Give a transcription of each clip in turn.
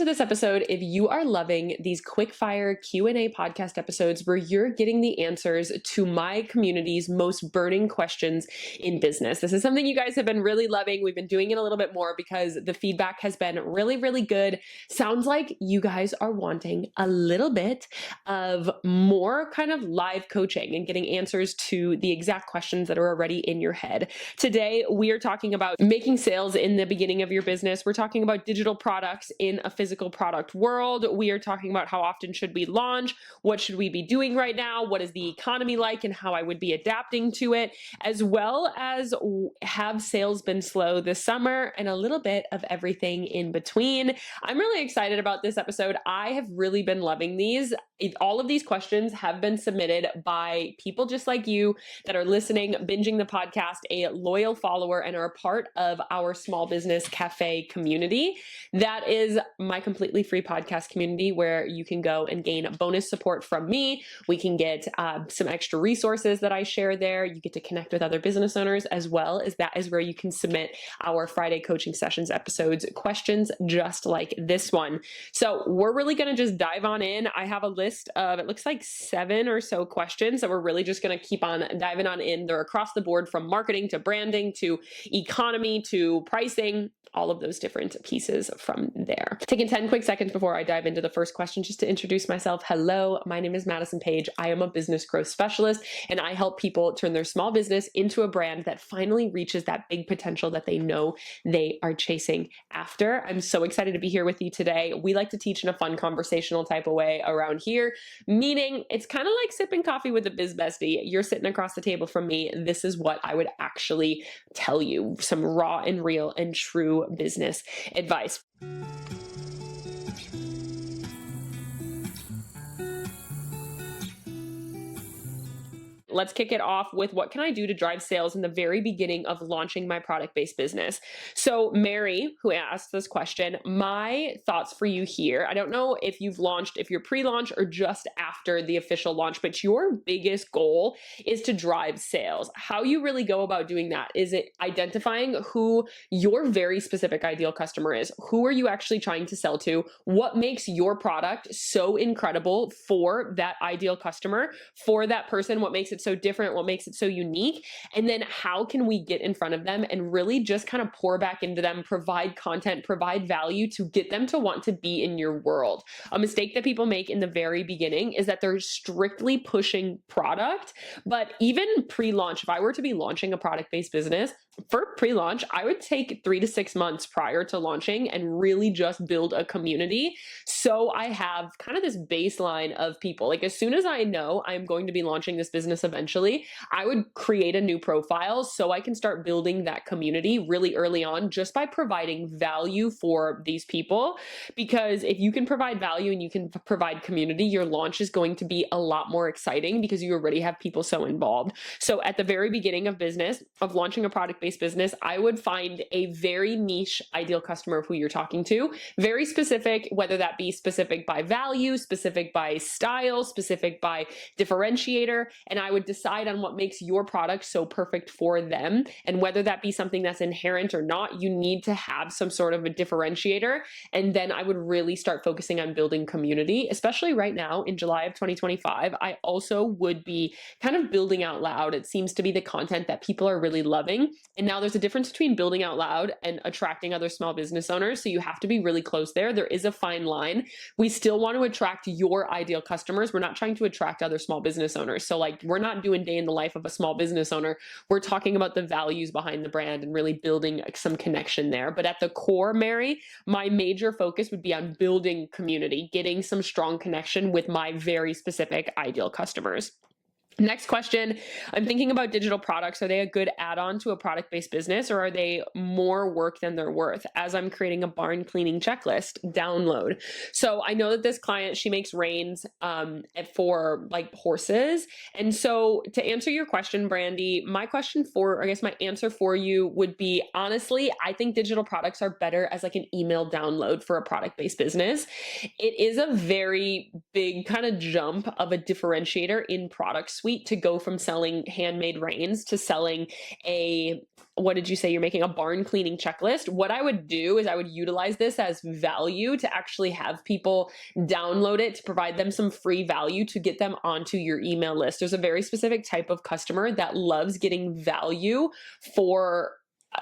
to this episode if you are loving these quick fire Q&A podcast episodes where you're getting the answers to my community's most burning questions in business. This is something you guys have been really loving. We've been doing it a little bit more because the feedback has been really, really good. Sounds like you guys are wanting a little bit of more kind of live coaching and getting answers to the exact questions that are already in your head. Today, we are talking about making sales in the beginning of your business. We're talking about digital products in a physical product world. We are talking about how often should we launch, what should we be doing right now, what is the economy like, and how I would be adapting to it, as well as have sales been slow this summer, and a little bit of everything in between. I'm really excited about this episode. I have really been loving these. All of these questions have been submitted by people just like you that are listening, binging the podcast, a loyal follower, and are a part of our small business cafe community. That is my completely free podcast community where you can go and gain bonus support from me. We can get some extra resources that I share there. You get to connect with other business owners, as well as that is where you can submit our Friday coaching sessions episodes, questions just like this one. So we're really going to just dive on in. I have a list of, it looks like 7 or so questions that we're really just going to keep on diving on in. They're across the board, from marketing to branding to economy to pricing, all of those different pieces from there. Taking 10 quick seconds before I dive into the first question, just to introduce myself. Hello, my name is Madison Page. I am a business growth specialist, and I help people turn their small business into a brand that finally reaches that big potential that they know they are chasing after. I'm so excited to be here with you today. We like to teach in a fun conversational type of way around here, meaning it's kind of like sipping coffee with a biz bestie. You're sitting across the table from me. This is what I would actually tell you, some raw and real and true business advice. Let's kick it off with, what can I do to drive sales in the very beginning of launching my product-based business? So Mary, who asked this question, my thoughts for you here, I don't know if you've launched, if you're pre-launch or just after the official launch, but your biggest goal is to drive sales. How you really go about doing that is it identifying who your very specific ideal customer is. Who are you actually trying to sell to? What makes your product so incredible for that ideal customer, for that person? What makes it so different? What makes it so unique? And then how can we get in front of them and really just kind of pour back into them, provide content, provide value to get them to want to be in your world? A mistake that people make in the very beginning is that they're strictly pushing product. But even pre-launch, if I were to be launching a product-based business, for pre-launch, I would take 3 to 6 months prior to launching and really just build a community. So I have kind of this baseline of people. Like, as soon as I know I'm going to be launching this business eventually, I would create a new profile so I can start building that community really early on, just by providing value for these people. Because if you can provide value and you can provide community, your launch is going to be a lot more exciting because you already have people so involved. So at the very beginning of business, of launching a product-based business, I would find a very niche ideal customer of who you're talking to, very specific, whether that be specific by value, specific by style, specific by differentiator, and I would decide on what makes your product so perfect for them. And whether that be something that's inherent or not, you need to have some sort of a differentiator. And then I would really start focusing on building community, especially right now in July of 2025. I also would be kind of building out loud. It seems to be the content that people are really loving. And now there's a difference between building out loud and attracting other small business owners. So you have to be really close there. There is a fine line. We still want to attract your ideal customers. We're not trying to attract other small business owners. So like, we're not doing day in the life of a small business owner. We're talking about the values behind the brand and really building some connection there. But at the core, Mary, my major focus would be on building community, getting some strong connection with my very specific ideal customers. Next question, I'm thinking about digital products. Are they a good add-on to a product-based business, or are they more work than they're worth? As I'm creating a barn cleaning checklist, download. So I know that this client, she makes reins for like horses. And so to answer your question, Brandy, my answer for you would be, honestly, I think digital products are better as like an email download for a product-based business. It is a very big kind of jump of a differentiator in product suite to go from selling handmade reins to selling a what did you say? You're making a barn cleaning checklist. What I would do is I would utilize this as value to actually have people download it, to provide them some free value to get them onto your email list. There's a very specific type of customer that loves getting value for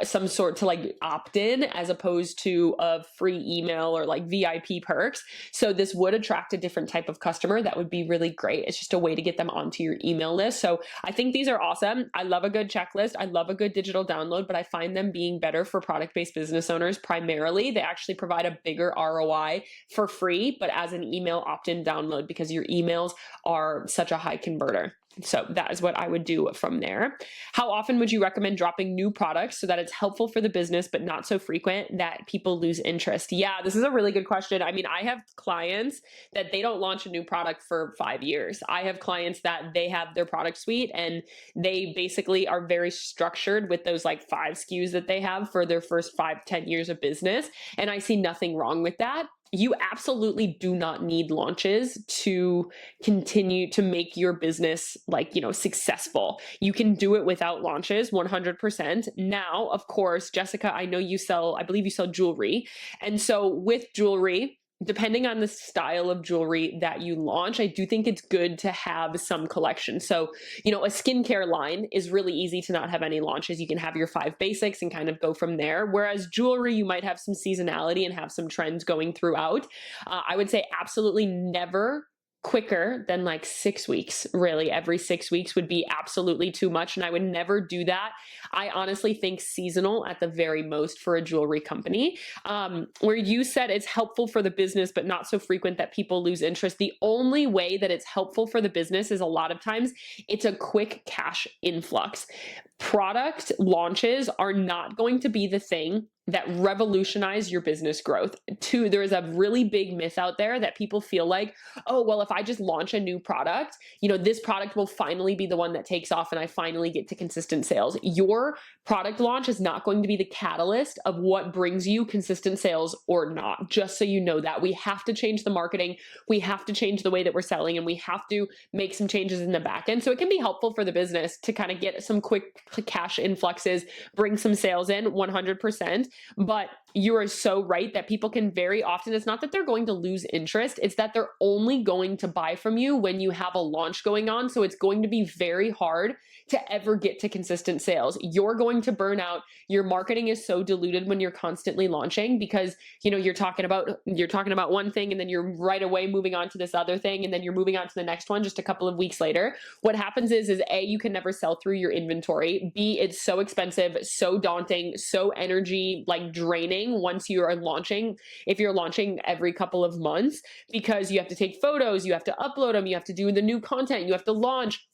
some sort to like opt in as opposed to a free email or like VIP perks. So this would attract a different type of customer that would be really great. It's just a way to get them onto your email list. So I think these are awesome. I love a good checklist. I love a good digital download, but I find them being better for product-based business owners primarily. They actually provide a bigger ROI for free, but as an email opt-in download because your emails are such a high converter. So that is what I would do from there. How often would you recommend dropping new products so that it's helpful for the business, but not so frequent that people lose interest? Yeah, this is a really good question. I mean, I have clients that they don't launch a new product for 5 years. I have clients that they have their product suite and they basically are very structured with those like 5 SKUs that they have for their first 5-10 years of business. And I see nothing wrong with that. You absolutely do not need launches to continue to make your business successful. You can do it without launches 100%. Now, of course, Jessica, I believe you sell jewelry. And so with jewelry, depending on the style of jewelry that you launch, I do think it's good to have some collection. So, a skincare line is really easy to not have any launches. You can have your 5 basics and kind of go from there. Whereas jewelry, you might have some seasonality and have some trends going throughout. I would say absolutely never quicker than like 6 weeks. Really, every 6 weeks would be absolutely too much. And I would never do that. I honestly think seasonal at the very most for a jewelry company. Where you said it's helpful for the business, but not so frequent that people lose interest. The only way that it's helpful for the business is a lot of times it's a quick cash influx. Product launches are not going to be the thing that revolutionize your business growth. Two, there is a really big myth out there that people feel like, oh, well, if I just launch a new product, this product will finally be the one that takes off and I finally get to consistent sales. Your product launch is not going to be the catalyst of what brings you consistent sales or not. Just so you know that. We have to change the marketing. We have to change the way that we're selling, and we have to make some changes in the back end. So it can be helpful for the business to kind of get some quick cash influxes, bring some sales in 100%. But you are so right that people can very often, it's not that they're going to lose interest, it's that they're only going to buy from you when you have a launch going on. So it's going to be very hard to ever get to consistent sales. You're going to burn out. Your marketing is so diluted when you're constantly launching because, you're talking about one thing and then you're right away moving on to this other thing and then you're moving on to the next one just a couple of weeks later. What happens is A, you can never sell through your inventory. B, it's so expensive, so daunting, so energy draining once you are launching. If you're launching every couple of months, because you have to take photos, you have to upload them, you have to do the new content, you have to launch.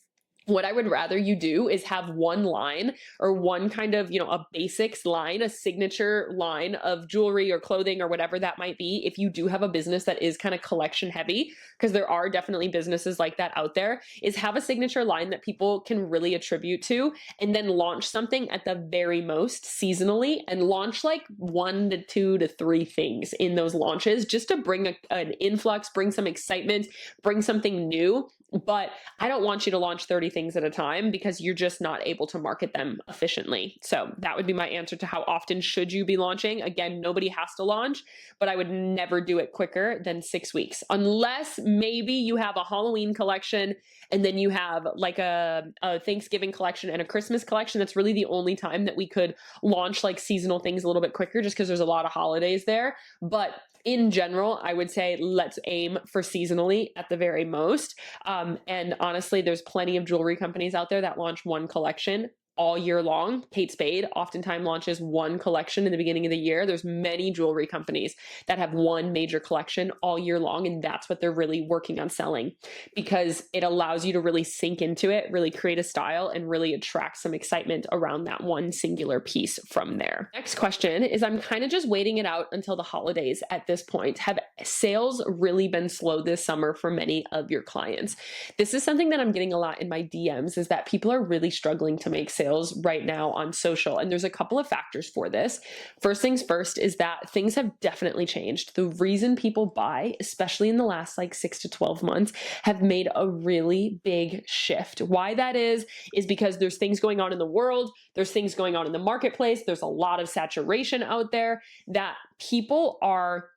What I would rather you do is have one line or one kind of, a basics line, a signature line of jewelry or clothing or whatever that might be. If you do have a business that is kind of collection heavy, because there are definitely businesses like that out there, is have a signature line that people can really attribute to, and then launch something at the very most seasonally and launch like 1 to 2 to 3 things in those launches just to bring an influx, bring some excitement, bring something new. But I don't want you to launch 30 things at a time because you're just not able to market them efficiently. So that would be my answer to how often should you be launching. Again, nobody has to launch, but I would never do it quicker than 6 weeks, unless maybe you have a Halloween collection and then you have like a Thanksgiving collection and a Christmas collection. That's really the only time that we could launch like seasonal things a little bit quicker just because there's a lot of holidays there. But in general, I would say let's aim for seasonally at the very most. And honestly, there's plenty of jewelry companies out there that launch one collection all year long. Kate Spade oftentimes launches one collection in the beginning of the year. There's many jewelry companies that have one major collection all year long, and that's what they're really working on selling because it allows you to really sink into it, really create a style, and really attract some excitement around that one singular piece from there. Next question is, I'm kind of just waiting it out until the holidays at this point. Have sales really been slow this summer for many of your clients? This is something that I'm getting a lot in my DMs, is that people are really struggling to make sales sales right now on social. And there's a couple of factors for this. First things first is that things have definitely changed. The reason people buy, especially in the last like 6 to 12 months, have made a really big shift. Why that is because there's things going on in the world, there's things going on in the marketplace, there's a lot of saturation out there that people are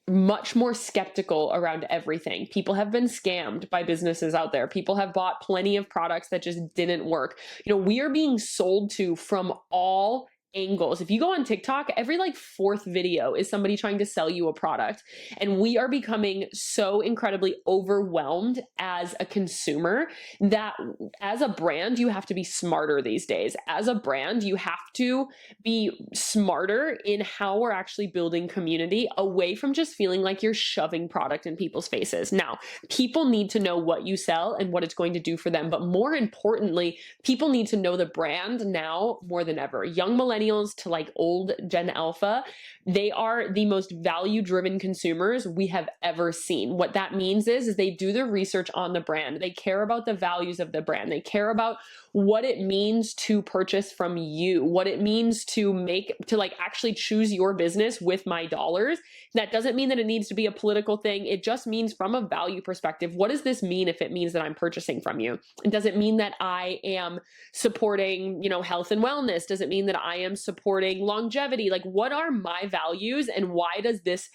much more skeptical around everything. People have been scammed by businesses out there. People have bought plenty of products that just didn't work. We are being sold to from all angles. If you go on TikTok, every like fourth video is somebody trying to sell you a product. And we are becoming so incredibly overwhelmed as a consumer that as a brand, you have to be smarter these days. As a brand, you have to be smarter in how we're actually building community away from just feeling like you're shoving product in people's faces. Now, people need to know what you sell and what it's going to do for them. But more importantly, people need to know the brand now more than ever. Young millennials to like old Gen Alpha, they are the most value-driven consumers we have ever seen. What that means is they do their research on the brand. They care about the values of the brand. They care about what it means to purchase from you, what it means to like actually choose your business with my dollars. That doesn't mean that it needs to be a political thing. It just means from a value perspective, what does this mean if it means that I'm purchasing from you? And does it mean that I am supporting, health and wellness? Does it mean that I am supporting longevity? Like, what are my values and why does this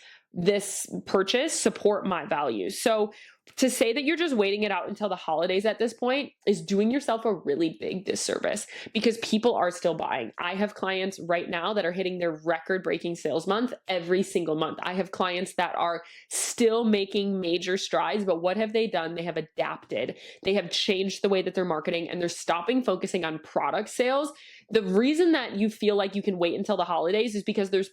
purchase support my values? So to say that you're just waiting it out until the holidays at this point is doing yourself a really big disservice because people are still buying. I have clients right now that are hitting their record-breaking sales month every single month. I have clients that are still making major strides, but what have they done? They have adapted. They have changed the way that they're marketing and they're stopping focusing on product sales. The reason that you feel like you can wait until the holidays is because there's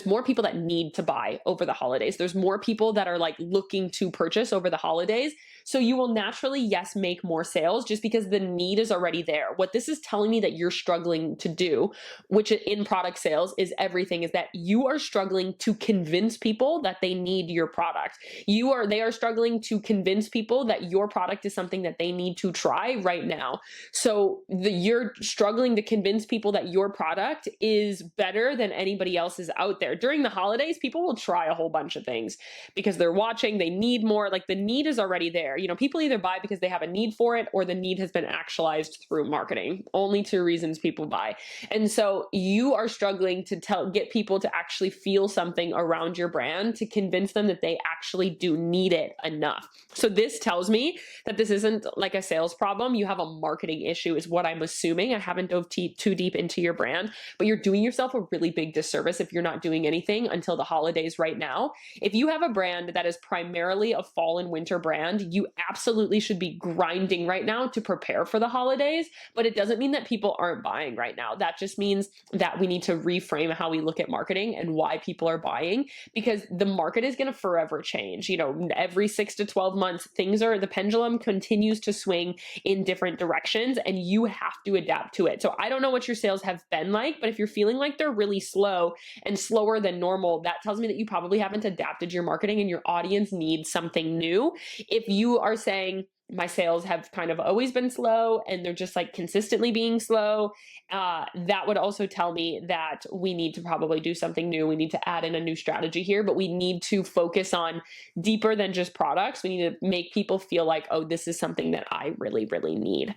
more people that need to buy over the holidays. There's more people that are like looking to purchase over the holidays. So you will naturally, yes, make more sales just because the need is already there. What this is telling me that you're struggling to do, which in product sales is everything, is that you are struggling to convince people that they need your product. They are struggling to convince people that your product is something that they need to try right now. So you're struggling to convince people that your product is better than anybody else's out there. During the holidays, people will try a whole bunch of things because they're watching, they need more, like the need is already there. People either buy because they have a need for it or the need has been actualized through marketing. Only two reasons people buy. And so you are struggling to get people to actually feel something around your brand to convince them that they actually do need it enough. So this tells me that this isn't like a sales problem. You have a marketing issue is what I'm assuming. I haven't dove too deep into your brand, but you're doing yourself a really big disservice if you're not doing anything until the holidays right now. If you have a brand that is primarily a fall and winter brand, you absolutely should be grinding right now to prepare for the holidays, but it doesn't mean that people aren't buying right now. That just means that we need to reframe how we look at marketing and why people are buying, because the market is going to forever change. Every 6 to 12 months, the pendulum continues to swing in different directions and you have to adapt to it. So I don't know what your sales have been like, but if you're feeling like they're really slow and slower than normal, that tells me that you probably haven't adapted your marketing and your audience needs something new. If you are saying, my sales have kind of always been slow and they're just like consistently being slow, that would also tell me that we need to probably do something new. We need to add in a new strategy here, but we need to focus on deeper than just products. We need to make people feel like, oh, this is something that I really, really need.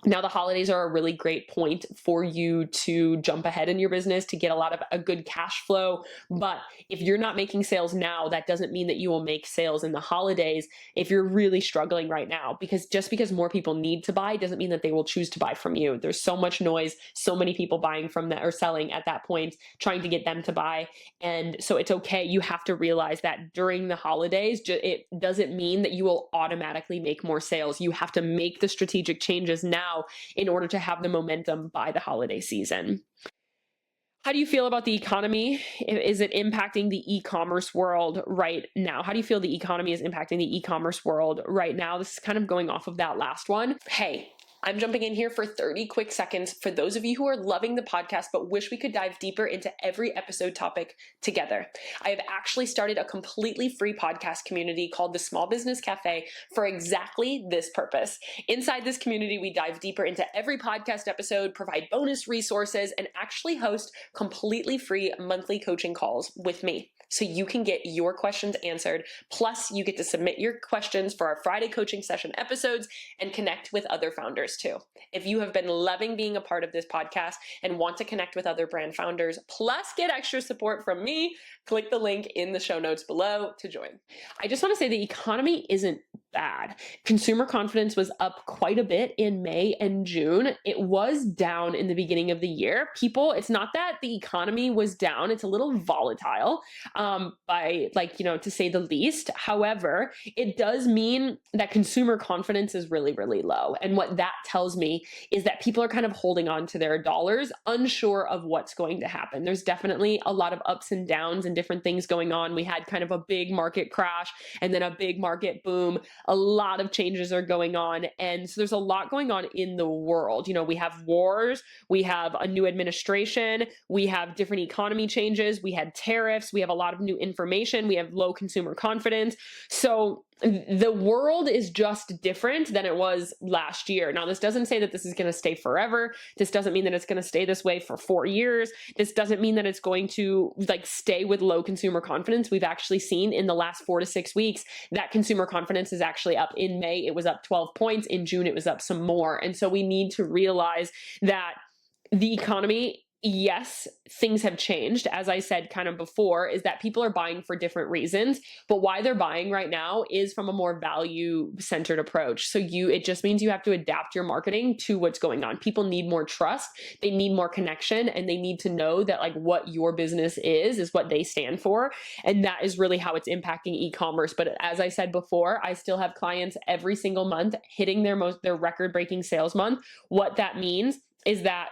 Now, the holidays are a really great point for you to jump ahead in your business to get a good cash flow. But if you're not making sales now, that doesn't mean that you will make sales in the holidays if you're really struggling right now, because just because more people need to buy doesn't mean that they will choose to buy from you. There's so much noise, so many people buying from that or selling at that point, trying to get them to buy. And so it's okay. You have to realize that during the holidays, it doesn't mean that you will automatically make more sales. You have to make the strategic changes now in order to have the momentum by the holiday season. How do you feel about the economy? Is it impacting the e-commerce world right now? How do you feel the economy is impacting the e-commerce world right now? This is kind of going off of that last one. Hey, I'm jumping in here for 30 quick seconds for those of you who are loving the podcast but wish we could dive deeper into every episode topic together. I have actually started a completely free podcast community called the Small Business Cafe for exactly this purpose. Inside this community, we dive deeper into every podcast episode, provide bonus resources, and actually host completely free monthly coaching calls with me, so you can get your questions answered. Plus, you get to submit your questions for our Friday coaching session episodes and connect with other founders too. If you have been loving being a part of this podcast and want to connect with other brand founders, plus get extra support from me, click the link in the show notes below to join. I just want to say the economy isn't bad. Consumer confidence was up quite a bit in May and June. It was down in the beginning of the year. It's not that the economy was down, it's a little volatile, to say the least. However, it does mean that consumer confidence is really, really low. And what that tells me is that people are kind of holding on to their dollars, unsure of what's going to happen. There's definitely a lot of ups and downs and different things going on. We had kind of a big market crash and then a big market boom. A lot of changes are going on. And so there's a lot going on in the world. We have wars, we have a new administration, we have different economy changes, we had tariffs, we have a lot of new information, we have low consumer confidence. So the world is just different than it was last year. Now, this doesn't say that this is going to stay forever. This doesn't mean that it's going to stay this way for 4 years. This doesn't mean that it's going to stay with low consumer confidence. We've actually seen in the last 4 to 6 weeks that consumer confidence is actually up. In May, it was up 12 points. In June, it was up some more. And so we need to realize that the economy, yes, things have changed. As I said kind of before, is that people are buying for different reasons, but why they're buying right now is from a more value-centered approach. So it just means you have to adapt your marketing to what's going on. People need more trust, they need more connection, and they need to know that what your business is what they stand for. And that is really how it's impacting e-commerce. But as I said before, I still have clients every single month hitting their record-breaking sales month. What that means is that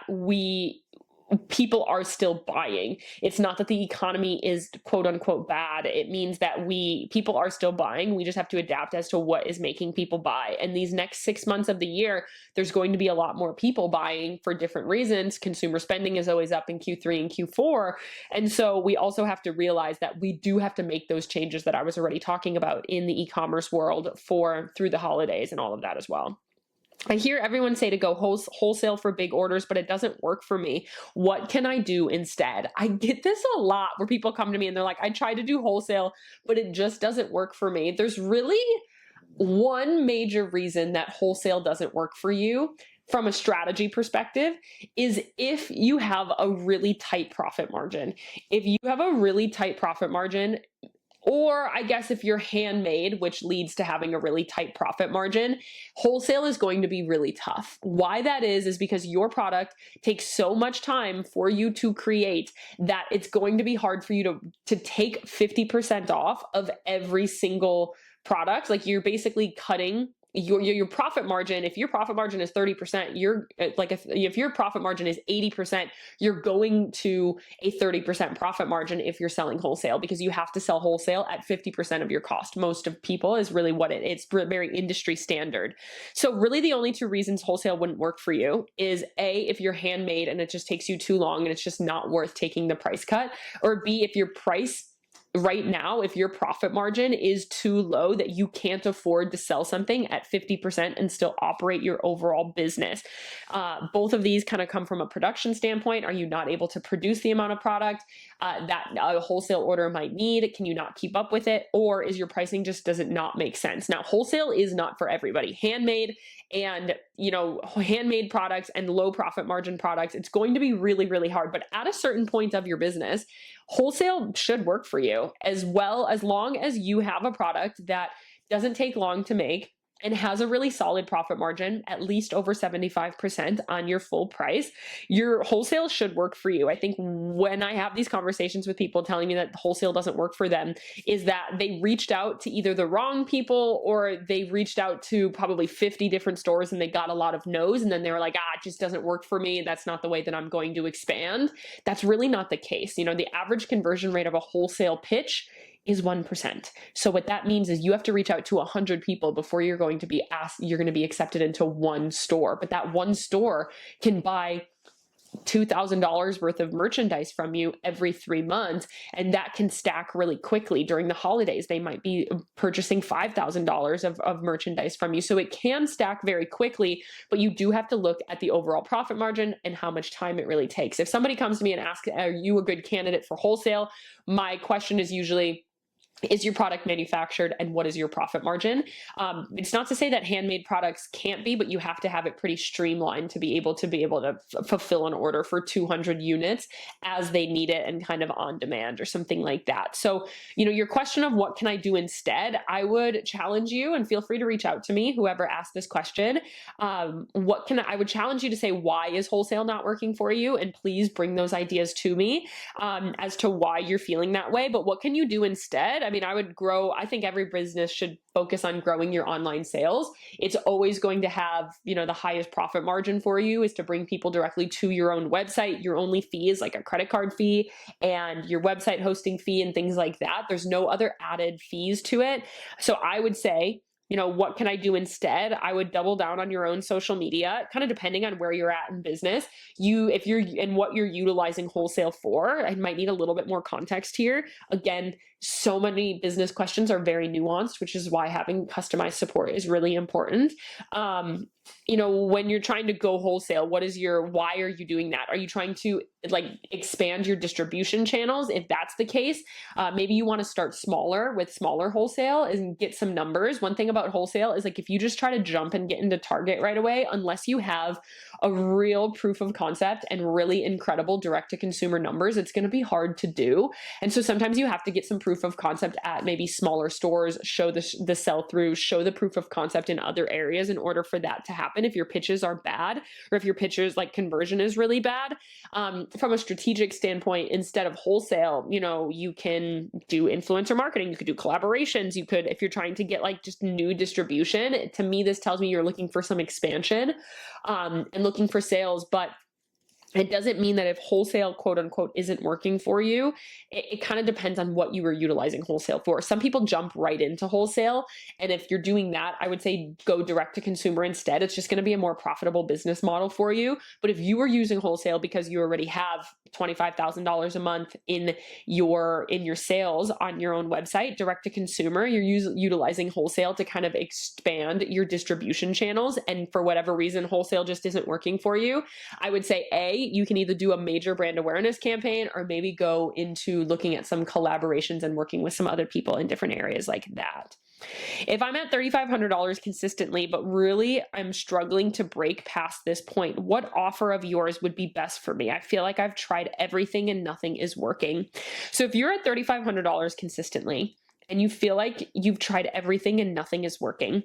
people are still buying. It's not that the economy is quote unquote bad. It means that people are still buying. We just have to adapt as to what is making people buy. And these next 6 months of the year, there's going to be a lot more people buying for different reasons. Consumer spending is always up in Q3 and Q4. And so we also have to realize that we do have to make those changes that I was already talking about in the e-commerce world through the holidays and all of that as well. I hear everyone say to go wholesale for big orders, but it doesn't work for me. What can I do instead? I get this a lot where people come to me and they're like, I tried to do wholesale, but it just doesn't work for me. There's really one major reason that wholesale doesn't work for you from a strategy perspective is if you have a really tight profit margin. If you have a really tight profit margin, or I guess if you're handmade, which leads to having a really tight profit margin, wholesale is going to be really tough. Why that is because your product takes so much time for you to create that it's going to be hard for you to take 50% off of every single product. You're basically cutting your profit margin. If your profit margin is 30%, if your profit margin is 80%, you're going to a 30% profit margin if you're selling wholesale, because you have to sell wholesale at 50% of your cost. Most of people is really it's very industry standard. So really the only 2 reasons wholesale wouldn't work for you is A, if you're handmade and it just takes you too long and it's just not worth taking the price cut, or B, if your price right now, if your profit margin is too low that you can't afford to sell something at 50% and still operate your overall business. Both of these kind of come from a production standpoint. Are you not able to produce the amount of product that a wholesale order might need? Can you not keep up with it? Or is your pricing does it not make sense? Now, wholesale is not for everybody. Handmade products and low profit margin products, it's going to be really, really hard. But at a certain point of your business, wholesale should work for you, as long as you have a product that doesn't take long to make and has a really solid profit margin, at least over 75% on your full price. Your wholesale should work for you. I think when I have these conversations with people telling me that wholesale doesn't work for them, is that they reached out to either the wrong people or they reached out to probably 50 different stores and they got a lot of no's, and then they were like, it just doesn't work for me. That's not the way that I'm going to expand. That's really not the case. The average conversion rate of a wholesale pitch is 1%. So what that means is you have to reach out to 100 people before you're going to be accepted into one store. But that one store can buy $2,000 worth of merchandise from you every 3 months. And that can stack really quickly. During the holidays, they might be purchasing $5,000 of merchandise from you. So it can stack very quickly, but you do have to look at the overall profit margin and how much time it really takes. If somebody comes to me and asks, are you a good candidate for wholesale? My question is usually, is your product manufactured and what is your profit margin? It's not to say that handmade products can't be, but you have to have it pretty streamlined to be able to fulfill an order for 200 units as they need it and kind of on demand or something like that. So, your question of what can I do instead, I would challenge you, and feel free to reach out to me, whoever asked this question. I would challenge you to say, why is wholesale not working for you? And please bring those ideas to me as to why you're feeling that way. But what can you do instead? I think every business should focus on growing your online sales. It's always going to have, the highest profit margin for you is to bring people directly to your own website. Your only fee is like a credit card fee and your website hosting fee and things like that. There's no other added fees to it. So I would say, what can I do instead? I would double down on your own social media, kind of depending on where you're at in business. If you're and what you're utilizing wholesale for, I might need a little bit more context here. Again, so many business questions are very nuanced, which is why having customized support is really important. When you're trying to go wholesale, why are you doing that? Are you trying to expand your distribution channels? If that's the case, maybe you want to start smaller with smaller wholesale and get some numbers. One thing about wholesale is if you just try to jump and get into Target right away, unless you have a real proof of concept and really incredible direct to consumer numbers, it's going to be hard to do. And so sometimes you have to get some proof of concept at maybe smaller stores, show the sell through, show the proof of concept in other areas in order for that to happen. If your pitches are bad, or if your pitches conversion is really bad, from a strategic standpoint, instead of wholesale, you can do influencer marketing. You could do collaborations. You could, if you're trying to get just new distribution, to me, this tells me you're looking for some expansion, and looking for sales. But it doesn't mean that if wholesale, quote unquote, isn't working for you, it kind of depends on what you were utilizing wholesale for. Some people jump right into wholesale. And if you're doing that, I would say go direct to consumer instead. It's just going to be a more profitable business model for you. But if you were using wholesale because you already have $25,000 a month in your sales on your own website, direct to consumer, you're utilizing wholesale to kind of expand your distribution channels. And for whatever reason, wholesale just isn't working for you, I would say, you can either do a major brand awareness campaign or maybe go into looking at some collaborations and working with some other people in different areas like that. If I'm at $3,500 consistently, but really I'm struggling to break past this point, what offer of yours would be best for me? I feel like I've tried everything and nothing is working. So if you're at $3,500 consistently and you feel like you've tried everything and nothing is working,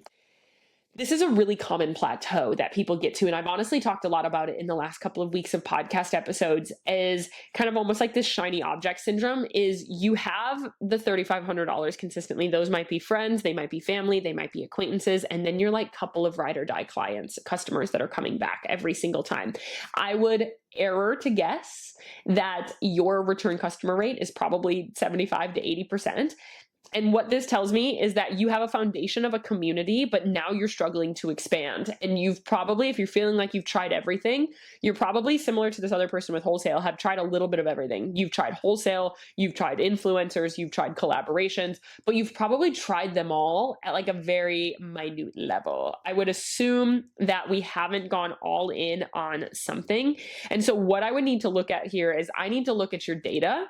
this is a really common plateau that people get to. And I've honestly talked a lot about it in the last couple of weeks of podcast episodes, is kind of almost like this shiny object syndrome. Is you have the $3,500 consistently. Those might be friends, they might be family, they might be acquaintances. And then you're couple of ride or die customers that are coming back every single time. I would error to guess that your return customer rate is probably 75 to 80%. And what this tells me is that you have a foundation of a community, but now you're struggling to expand. And you've probably, if you're feeling like you've tried everything, you're probably similar to this other person with wholesale, have tried a little bit of everything. You've tried wholesale, you've tried influencers, you've tried collaborations, but you've probably tried them all at a very minute level. I would assume that we haven't gone all in on something. And so what I would need to look at here is I need to look at your data.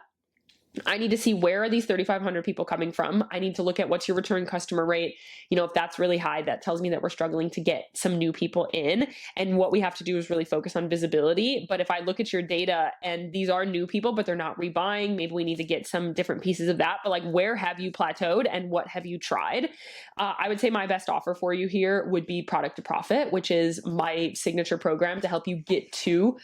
I need to see, where are these 3,500 people coming from? I need to look at what's your return customer rate. If that's really high, that tells me that we're struggling to get some new people in. And what we have to do is really focus on visibility. But if I look at your data and these are new people, but they're not rebuying, maybe we need to get some different pieces of that. But where have you plateaued and what have you tried? I would say my best offer for you here would be Product to Profit, which is my signature program to help you get to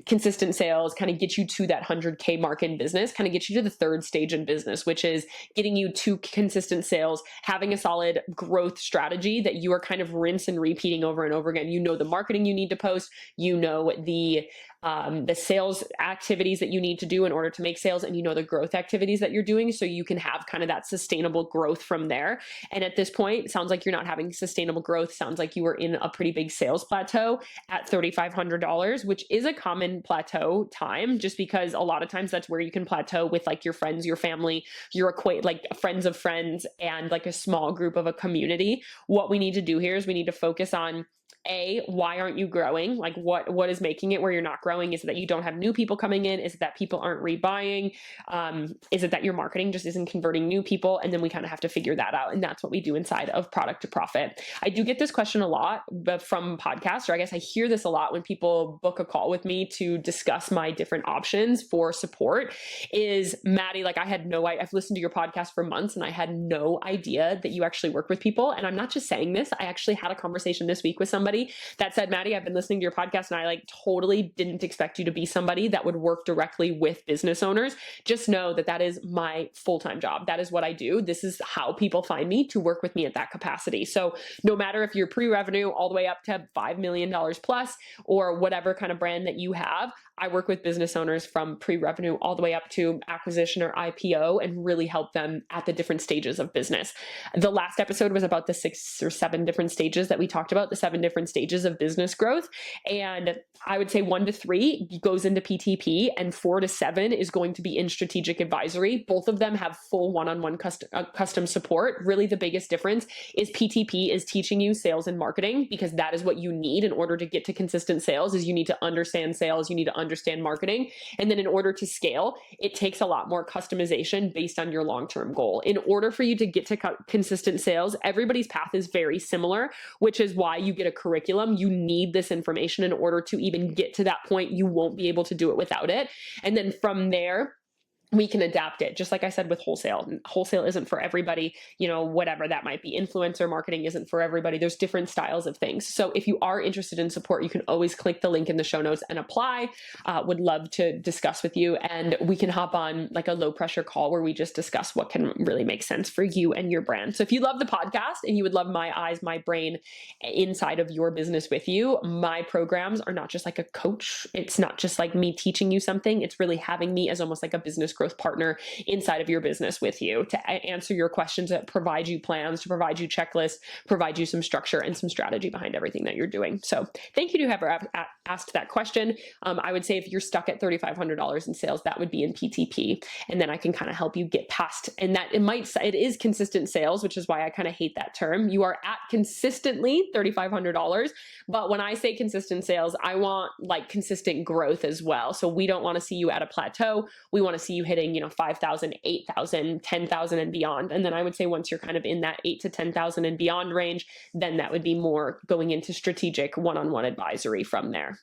consistent sales, kind of get you to that 100K mark in business, kind of get you to the third stage in business, which is getting you to consistent sales, having a solid growth strategy that you are kind of rinse and repeating over and over again. You know the marketing you need to post, you know the the sales activities that you need to do in order to make sales, and you know the growth activities that you're doing, so you can have kind of that sustainable growth from there. And at this point, it sounds like you're not having sustainable growth. Sounds like you were in a pretty big sales plateau at $3,500, which is a common plateau time, just because a lot of times that's where you can plateau with like your friends, your family, your like friends of friends, and like a small group of a community. What we need to do here is we need to focus on why aren't you growing? Like what is making it where you're not growing? Is it that you don't have new people coming in? Is it that people aren't rebuying? Is it that your marketing just isn't converting new people? And then we kind of have to figure that out. And that's what we do inside of Product to Profit. I do get this question a lot from podcasts, or I guess I hear this a lot when people book a call with me to discuss my different options for support is, Maddie, like I've listened to your podcast for months and I had no idea that you actually work with people. And I'm not just saying this. I actually had a conversation this week with somebody that said, Maddie, I've been listening to your podcast and I like totally didn't expect you to be somebody that would work directly with business owners. Just know that that is my full-time job. That is what I do. This is how people find me to work with me at that capacity. So no matter if you're pre-revenue all the way up to $5 million plus or whatever kind of brand that you have, I work with business owners from pre-revenue all the way up to acquisition or IPO and really help them at the different stages of business. The last episode was about the 6 or 7 different stages that we talked about, the 7 different stages of business growth. And I would say 1 to 3 goes into PTP and 4 to 7 is going to be in strategic advisory. Both of them have full one-on-one custom support. Really the biggest difference is PTP is teaching you sales and marketing, because that is what you need in order to get to consistent sales. Is you need to understand sales, you need to understand marketing. And then in order to scale, it takes a lot more customization based on your long-term goal. In order for you to get to consistent sales, everybody's path is very similar, which is why you get a curriculum. You need this information in order to even get to that point. You won't be able to do it without it. And then from there, we can adapt it. Just like I said with wholesale. Wholesale isn't for everybody, whatever that might be. Influencer marketing isn't for everybody. There's different styles of things. So if you are interested in support, you can always click the link in the show notes and apply. Would love to discuss with you, and we can hop on like a low pressure call where we just discuss what can really make sense for you and your brand. So if you love the podcast and you would love my eyes, my brain inside of your business with you, my programs are not just like a coach. It's not just like me teaching you something. It's really having me as almost like a business growth partner inside of your business with you to answer your questions, to provide you plans, to provide you checklists, provide you some structure and some strategy behind everything that you're doing. So thank you to whoever asked that question. I would say if you're stuck at $3,500 in sales, that would be in PTP. And then I can kind of help you get past, and that it is consistent sales, which is why I kind of hate that term. You are at consistently $3,500. But when I say consistent sales, I want like consistent growth as well. So we don't want to see you at a plateau. We want to see you hitting, 5,000, 8,000, 10,000 and beyond. And then I would say once you're kind of in that 8 to 10,000 and beyond range, then that would be more going into strategic one-on-one advisory from there.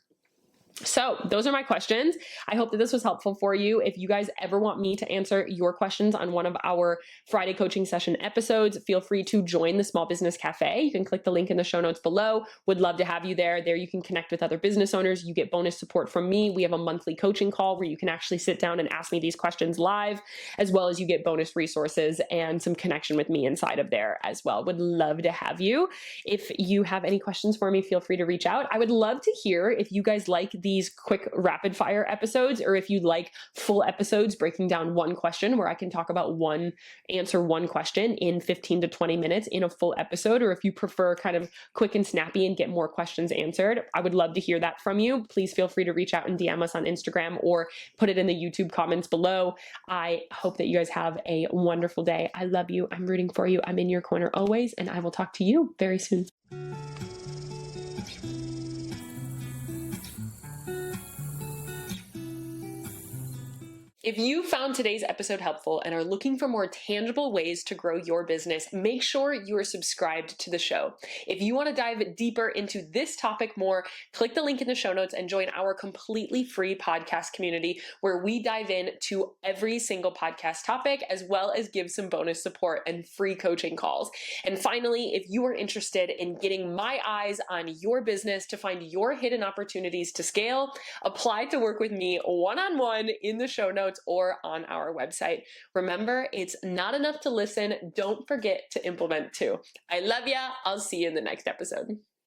So those are my questions. I hope that this was helpful for you. If you guys ever want me to answer your questions on one of our Friday coaching session episodes, feel free to join the Small Business Cafe. You can click the link in the show notes below. Would love to have you there. There you can connect with other business owners. You get bonus support from me. We have a monthly coaching call where you can actually sit down and ask me these questions live, as well as you get bonus resources and some connection with me inside of there as well. Would love to have you. If you have any questions for me, feel free to reach out. I would love to hear if you guys like these quick rapid fire episodes, or if you'd like full episodes breaking down one question where I can talk about answer one question in 15 to 20 minutes in a full episode, or if you prefer kind of quick and snappy and get more questions answered. I would love to hear that from you. Please feel free to reach out and DM us on Instagram or put it in the YouTube comments below. I hope that you guys have a wonderful day. I love you. I'm rooting for you. I'm in your corner always, and I will talk to you very soon. If you found today's episode helpful and are looking for more tangible ways to grow your business, make sure you are subscribed to the show. If you want to dive deeper into this topic more, click the link in the show notes and join our completely free podcast community where we dive into every single podcast topic, as well as give some bonus support and free coaching calls. And finally, if you are interested in getting my eyes on your business to find your hidden opportunities to scale, apply to work with me one-on-one in the show notes or on our website. Remember, it's not enough to listen. Don't forget to implement too. I love ya. I'll see you in the next episode.